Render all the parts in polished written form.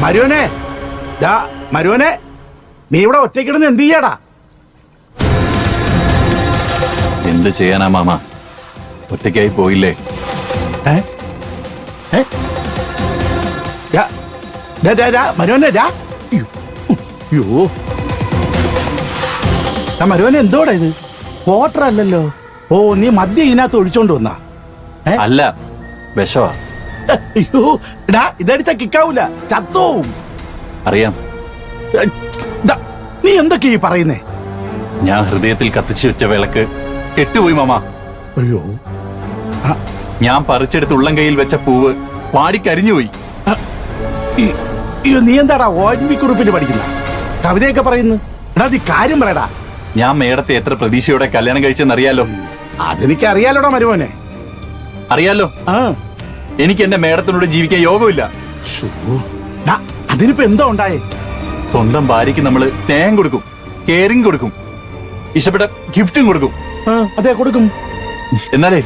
മരുവനെ, മരുവനെ, നീ ഇവിടെ ഒറ്റയ്ക്കിടുന്ന് എന്ത് ചെയ്യാടാ? എന്ത് ചെയ്യാനാ മാമ, ഒറ്റയ്ക്കായി പോയില്ലേ? മരുവനെ, മരുവനെ എന്തോടാ ഇത്? ക്വാർട്ടർ അല്ലല്ലോ. ഓ, നീ മദ്യം ഇതിനകത്ത് ഒഴിച്ചോണ്ട് വന്നാ? അല്ല, വിഷവാ. അയ്യോ എടാ, ഇതടിച്ച കിക്കാവൂല, ചത്തോവും. അറിയാം. നീ എന്തൊക്കെയാ ഈ പറയുന്നേ? ഞാൻ ഹൃദയത്തിൽ കത്തിച്ചു വെച്ച വിളക്ക് കെട്ടുപോയി മാമ. അയ്യോ, ഞാൻ പറിച്ചെടുത്ത് ഉള്ളം കയ്യിൽ വെച്ച പൂവ് പാടിക്കരിഞ്ഞുപോയി. അയ്യോ, നീ എന്താടാ ഓർമ്മിക്കുറിപ്പിന് പഠിക്കുന്ന കവിതയൊക്കെ പറയുന്നു? എടാ, നീ കാര്യം പറയടാ. ഞാൻ മേടത്തെ എത്ര പ്രതീക്ഷയോടെ കല്യാണം കഴിച്ചെന്നറിയാലോ? അതെനിക്ക് അറിയാലോടാ മരുമോനെ. അറിയാലോ. എനിക്ക് എന്റെ മേടത്തിനോട് ജീവിക്കാൻ യോഗമില്ല. അതിനിപ്പോ എന്താ ഉണ്ടായേ? സ്വന്തം ഭാര്യയ്ക്ക് നമ്മള് സ്നേഹം കൊടുക്കും, കെയറിംഗ് കൊടുക്കും, ഇഷ്ടപ്പെട്ട ഗിഫ്റ്റും കൊടുക്കും. അതെ, കൊടുക്കും. എന്നാലേ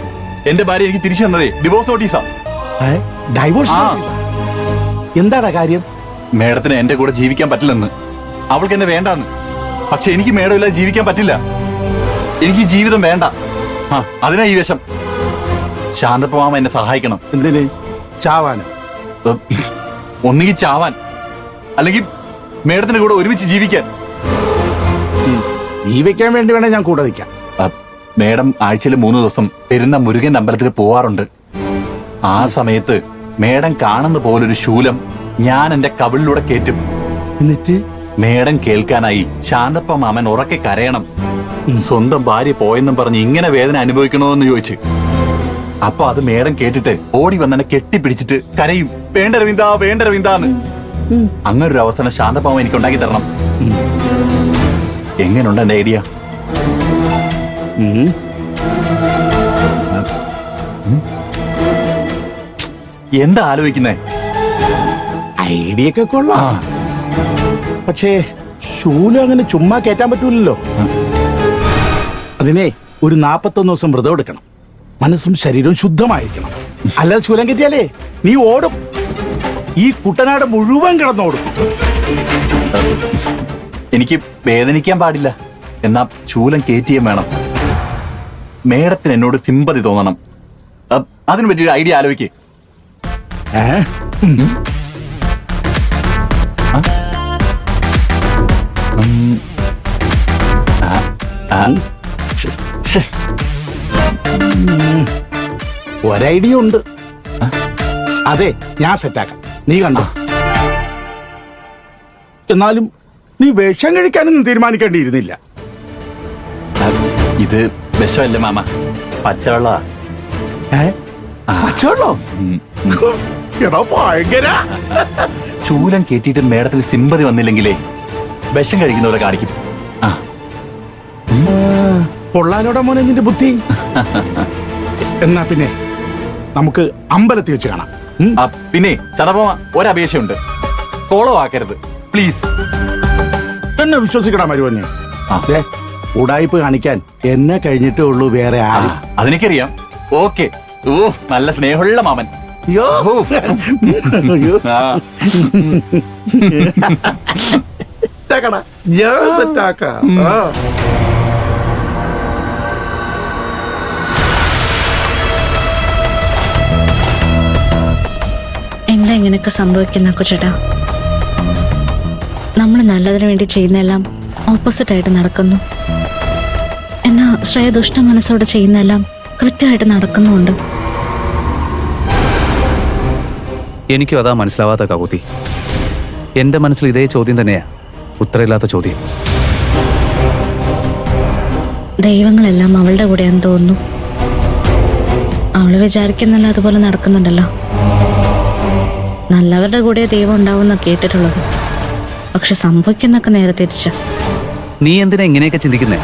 എന്റെ ഭാര്യ എനിക്ക് തിരിച്ചു തന്നതേ ഡിവോഴ്സ് നോട്ടീസാ. ഡൈവോഴ്സ് നോട്ടീസാ? എന്താടാ കാര്യം? മേഡത്തിന് എന്റെ കൂടെ ജീവിക്കാൻ പറ്റില്ലെന്ന്. അവൾക്ക് എന്നെ വേണ്ടാന്ന്. പക്ഷെ എനിക്ക് മേഡമില്ലാതെ ജീവിക്കാൻ പറ്റില്ല. എനിക്ക് ജീവിതം വേണ്ട. അതിനാ ഈ വിഷം. ശാന്തപ്പ മാമ എന്നെ സഹായിക്കണം. എന്തിന്? ചാവാനോ? ഒന്നുകിൽ ചാവാൻ, അല്ലെങ്കിൽ മേഡത്തിന്റെ കൂടെ ഒരുമിച്ച് ജീവിക്കാൻ. ജീവിക്കാൻ വേണ്ടി വേണേ ഞാൻ കൂടെ നിൽക്കാം. മേഡം ആഴ്ചയിൽ 3 ദിവസം പെരുന്ന മുരുകൻ അമ്പലത്തിൽ പോവാറുണ്ട്. ആ സമയത്ത് മേഡം കാണുന്ന പോലൊരു ശൂലം ഞാൻ എന്റെ കവിളിലൂടെ കേറ്റും. എന്നിട്ട് മേഡം കേൾക്കാനായി ശാന്തപ്പ മാമൻ ഉറക്കെ കരയണം. സ്വന്തം ഭാര്യ പോയെന്നും പറഞ്ഞ് ഇങ്ങനെ വേദന അനുഭവിക്കണോന്ന് ചോദിച്ച്. അപ്പൊ അത് മേഡം കേട്ടിട്ട് ഓടി വന്നെ കെട്ടിപ്പിടിച്ചിട്ട് കരയും, വേണ്ട രവീന്ദ, വേണ്ട രവീന്ദാന്ന്. അങ്ങനൊരു അവസരം ശാന്തപ്പ മാമൻ എനിക്ക് ഉണ്ടാക്കി തരണം. എങ്ങനെയുണ്ട് എന്റെ ഐഡിയ? എന്താ ആലോചിക്കുന്നേ? ഐഡിയ ഒക്കെ കൊള്ളാം. പക്ഷേ ശൂലം അങ്ങനെ ചുമ്മാ കേറ്റാൻ പറ്റൂലല്ലോ. അതിനെ ഒരു 41 ദിവസം വ്രതം എടുക്കണം. മനസ്സും ശരീരവും ശുദ്ധമായിരിക്കണം. അല്ലാതെ ശൂലം കെറ്റിയാലേ നീ ഓടും. ഈ കുട്ടനാട് മുഴുവൻ കിടന്നോടും. എനിക്ക് വേദനിക്കാൻ പാടില്ല. എന്നാ ശൂലം കേറ്റിയും വേണം. മേഡത്തിന് എന്നോട് സിമ്പതി തോന്നണം. അതിനു പറ്റിയൊരു ഐഡിയ ആലോചിക്കേ. ഒരൈഡിയ ഉണ്ട്. അതെ, ഞാൻ സെറ്റാക്കാം. നീ കണ്ടോ? എന്നാലും നീ വിഷം കഴിക്കാനൊന്നും തീരുമാനിക്കേണ്ടിയിരുന്നില്ല. ഇത് വിഷമല്ല മാമ, പച്ചവെള്ള. പച്ചവെള്ളോ? എടാ ഭയങ്കര. ചൂലം കേട്ടിട്ട് മേഡത്തിന് സിമ്പതി വന്നില്ലെങ്കിലേ വിഷം കഴിക്കുന്നവരെ കാണിക്കും. കൊള്ളാലോടെ മോനെ നിന്റെ ബുദ്ധി. എന്നാ പിന്നെ നമുക്ക് അമ്പലത്തിൽ വെച്ച് കാണാം. പിന്നെ ചതപ്പ ഒരപേക്ഷയുണ്ട്. ഫോളോ ആക്കരുത് പ്ലീസ്. എന്നെ വിശ്വസിക്കടാ മരുവനെ. ഉടായ്പ് കാണിക്കാൻ എന്നെ കഴിഞ്ഞിട്ടേ ഉള്ളൂ വേറെ ആരും. അതെനിക്കറിയാം. ഓക്കെ. ഓ, നല്ല സ്നേഹമുള്ള മാമൻ. ഞാൻ സെറ്റാക്കാം. എന്താ ഇങ്ങനെയൊക്കെ സംഭവിക്കുന്ന കൊച്ചേട്ടാ? നമ്മൾ നല്ലതിനു വേണ്ടി ചെയ്യുന്നതെല്ലാം ഓപ്പോസിറ്റ് ആയിട്ട് നടക്കുന്നു. എന്നാ ശ്രേയ ദുഷ്ട മനസ്സോടെ ചെയ്യുന്നതെല്ലാം കൃത്യമായിട്ട് നടക്കുന്നുണ്ട്. എനിക്കും അതാ മനസ്സിലാവാത്ത കൗതി. എന്റെ മനസ്സിൽ ഇതേ ചോദ്യം തന്നെയാ, ഉത്തരമില്ലാത്ത ചോദ്യം. ദൈവങ്ങളെല്ലാം അവളുടെ കൂടെയാന്ന് തോന്നുന്നു. അവള് വിചാരിക്കുന്നല്ല അതുപോലെ നടക്കുന്നുണ്ടല്ലോ. നല്ലവരുടെ കൂടെ ദൈവം ഉണ്ടാവുന്ന കേട്ടിട്ടുള്ളത്. പക്ഷെ സംഭവിക്കുന്നൊക്കെ നേരെ തിരിച്ച. നീ എന്തിനാ ഇങ്ങനെയൊക്കെ ചിന്തിക്കുന്നേ?